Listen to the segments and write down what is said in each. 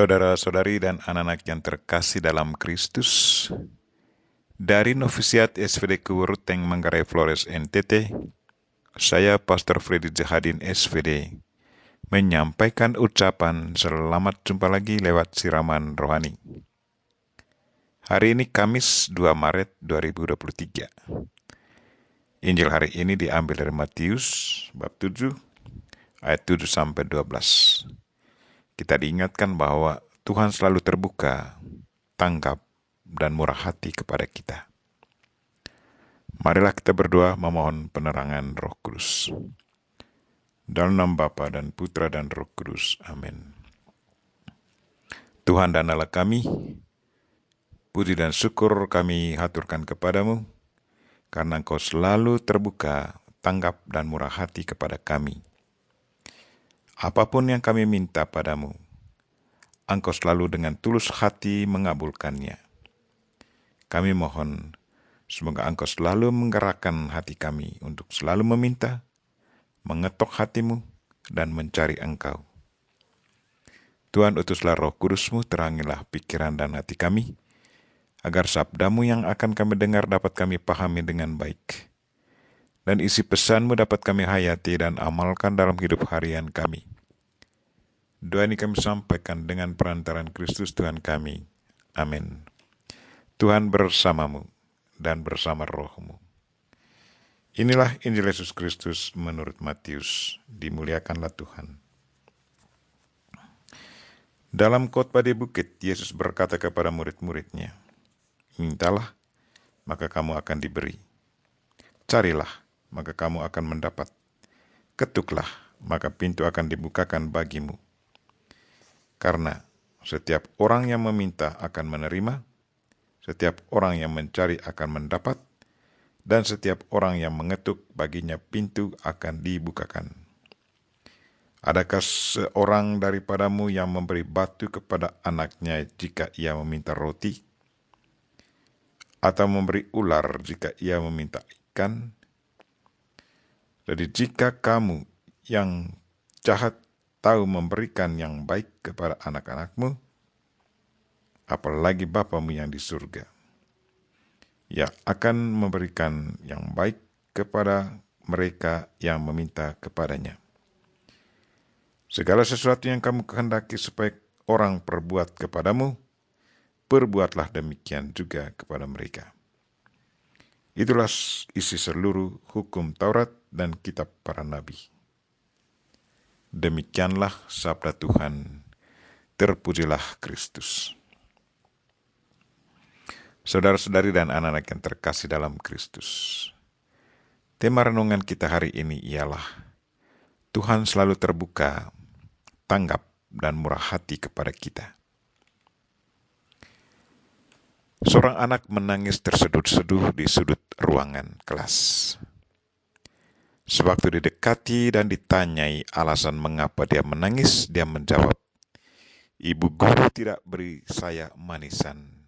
Saudara-saudari dan anak-anak yang terkasih dalam Kristus, dari Novisiat SVD Kuwuruteng Manggarai Flores NTT, saya Pastor Freddy Jahadin SVD menyampaikan ucapan selamat jumpa lagi lewat siraman rohani. Hari ini Kamis 2 Maret 2023. Injil hari ini diambil dari Matius bab 7 ayat 7 sampai 12. Kita diingatkan bahwa Tuhan selalu terbuka, tanggap, dan murah hati kepada kita. Marilah kita berdoa memohon penerangan Roh Kudus. Dalam nama Bapa dan Putra dan Roh Kudus. Amin. Tuhan dan Allah kami, puji dan syukur kami haturkan kepadamu, karena Engkau selalu terbuka, tanggap, dan murah hati kepada kami. Apapun yang kami minta padamu, Engkau selalu dengan tulus hati mengabulkannya. Kami mohon, semoga Engkau selalu menggerakkan hati kami untuk selalu meminta, mengetok hatimu, dan mencari Engkau. Tuhan, utuslah Roh Kudus-Mu, terangilah pikiran dan hati kami, agar sabdamu yang akan kami dengar dapat kami pahami dengan baik, dan isi pesan-Mu dapat kami hayati dan amalkan dalam hidup harian kami. Doa ini kami sampaikan dengan perantaran Kristus Tuhan kami. Amin. Tuhan bersamamu dan bersama rohmu. Inilah Injil Yesus Kristus menurut Matius. Dimuliakanlah Tuhan. Dalam khotbah di bukit, Yesus berkata kepada murid-muridnya, "Mintalah, maka kamu akan diberi. Carilah, maka kamu akan mendapat. Ketuklah, maka pintu akan dibukakan bagimu. Karena setiap orang yang meminta akan menerima, setiap orang yang mencari akan mendapat, dan setiap orang yang mengetuk baginya pintu akan dibukakan. Adakah seorang daripadamu yang memberi batu kepada anaknya jika ia meminta roti? Atau memberi ular jika ia meminta ikan? Jadi jika kamu yang jahat tahu memberikan yang baik kepada anak-anakmu, apalagi Bapamu yang di surga, Ia akan memberikan yang baik kepada mereka yang meminta kepadanya. Segala sesuatu yang kamu kehendaki supaya orang perbuat kepadamu, perbuatlah demikian juga kepada mereka." Itulah isi seluruh hukum Taurat dan kitab para nabi. Demikianlah sabda Tuhan. Terpujilah Kristus. Saudara-saudari dan anak-anak yang terkasih dalam Kristus, tema renungan kita hari ini ialah Tuhan selalu terbuka, tanggap, dan murah hati kepada kita. Seorang anak menangis terseduh-seduh di sudut ruangan kelas. Sewaktu didekati dan ditanyai alasan mengapa dia menangis, dia menjawab, "Ibu guru tidak beri saya manisan,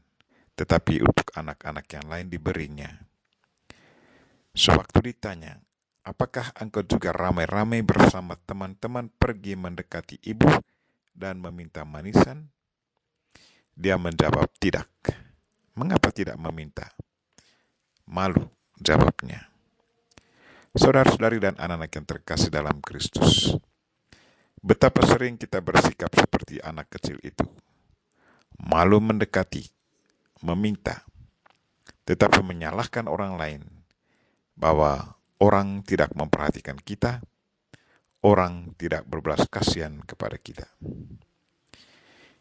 tetapi untuk anak-anak yang lain diberinya." Sewaktu ditanya, "Apakah engkau juga ramai-ramai bersama teman-teman pergi mendekati ibu dan meminta manisan?" Dia menjawab, "Tidak." Mengapa tidak meminta? Malu, jawabnya. Saudara-saudari dan anak-anak yang terkasih dalam Kristus, betapa sering kita bersikap seperti anak kecil itu. Malu mendekati, meminta, tetapi menyalahkan orang lain bahwa orang tidak memperhatikan kita, orang tidak berbelas kasihan kepada kita.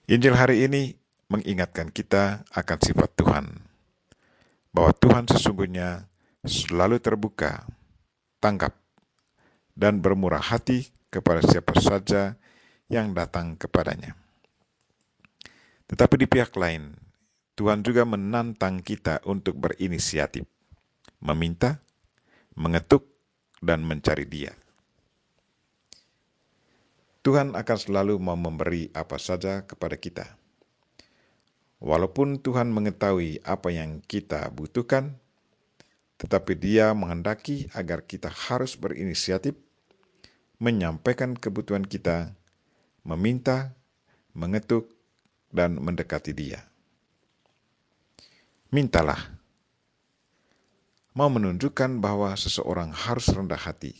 Injil hari ini mengingatkan kita akan sifat Tuhan, bahwa Tuhan sesungguhnya selalu terbuka, tanggap, dan bermurah hati kepada siapa saja yang datang kepadanya. Tetapi di pihak lain, Tuhan juga menantang kita untuk berinisiatif, meminta, mengetuk, dan mencari Dia. Tuhan akan selalu mau memberi apa saja kepada kita. Walaupun Tuhan mengetahui apa yang kita butuhkan, tetapi Dia menghendaki agar kita harus berinisiatif, menyampaikan kebutuhan kita, meminta, mengetuk, dan mendekati Dia. Mintalah. Mau menunjukkan bahwa seseorang harus rendah hati,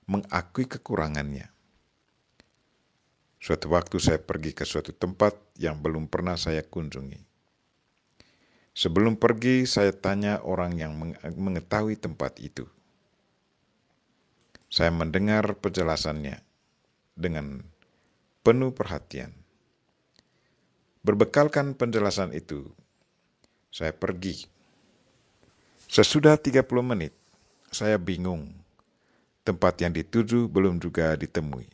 mengakui kekurangannya. Suatu waktu saya pergi ke suatu tempat yang belum pernah saya kunjungi. Sebelum pergi, saya tanya orang yang mengetahui tempat itu. Saya mendengar penjelasannya dengan penuh perhatian. Berbekalkan penjelasan itu, saya pergi. Sesudah 30 menit, saya bingung. Tempat yang dituju belum juga ditemui.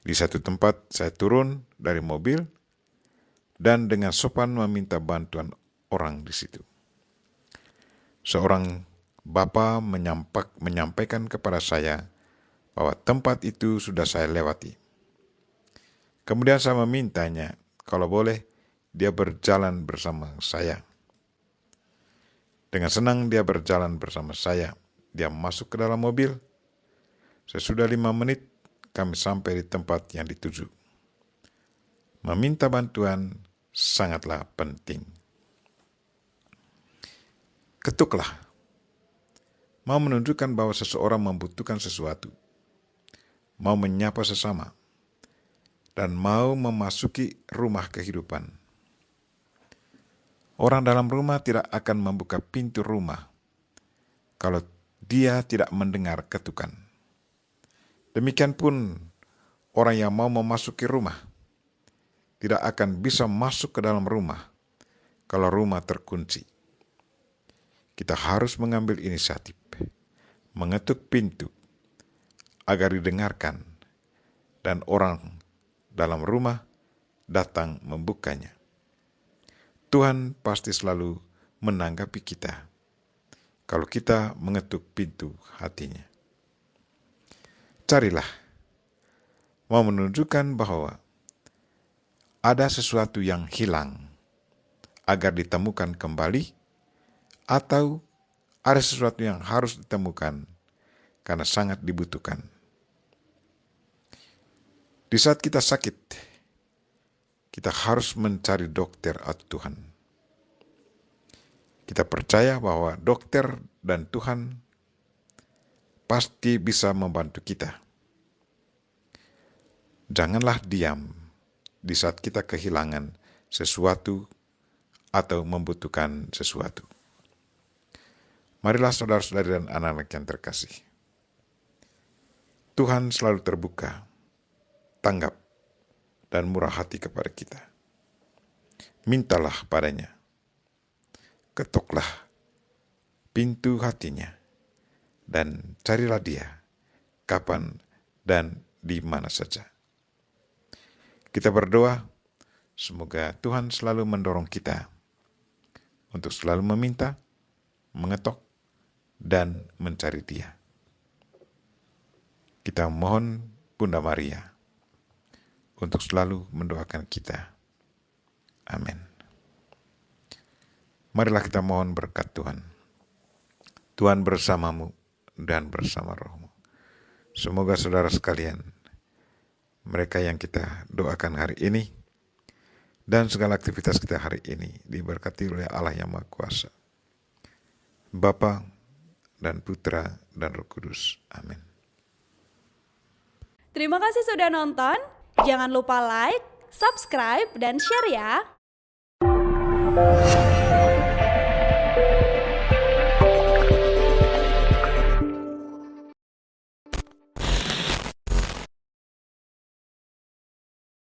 Di satu tempat, saya turun dari mobil dan dengan sopan meminta bantuan orang di situ. Seorang bapa menyampaikan kepada saya bahwa tempat itu sudah saya lewati. Kemudian saya memintanya, kalau boleh, dia berjalan bersama saya. Dengan senang dia berjalan bersama saya. Dia masuk ke dalam mobil. Sesudah 5 menit, kami sampai di tempat yang dituju. Meminta bantuan sangatlah penting. Ketuklah. Mau menunjukkan bahwa seseorang membutuhkan sesuatu. Mau menyapa sesama. Dan mau memasuki rumah kehidupan. Orang dalam rumah tidak akan membuka pintu rumah kalau dia tidak mendengar ketukan. Demikian pun orang yang mau memasuki rumah tidak akan bisa masuk ke dalam rumah kalau rumah terkunci. Kita harus mengambil inisiatif, mengetuk pintu agar didengarkan dan orang dalam rumah datang membukanya. Tuhan pasti selalu menanggapi kita kalau kita mengetuk pintu hatinya. Carilah, mau menunjukkan bahwa ada sesuatu yang hilang agar ditemukan kembali, atau ada sesuatu yang harus ditemukan karena sangat dibutuhkan. Di saat kita sakit, kita harus mencari dokter atau Tuhan. Kita percaya bahwa dokter dan Tuhan pasti bisa membantu kita. Janganlah diam di saat kita kehilangan sesuatu atau membutuhkan sesuatu. Marilah saudara-saudari dan anak-anak yang terkasih. Tuhan selalu terbuka, tanggap, dan murah hati kepada kita. Mintalah padanya. Ketuklah pintu hatinya dan carilah dia kapan dan di mana saja. Kita berdoa, semoga Tuhan selalu mendorong kita untuk selalu meminta, mengetok, dan mencari Dia. Kita mohon Bunda Maria untuk selalu mendoakan kita. Amin. Marilah kita mohon berkat Tuhan. Tuhan bersamamu dan bersama rohmu. Semoga saudara sekalian, mereka yang kita doakan hari ini, dan segala aktivitas kita hari ini diberkati oleh Allah yang Maha Kuasa, Bapa dan Putra dan Roh Kudus. Amin. Terima kasih sudah nonton. Jangan lupa like, subscribe, dan share ya.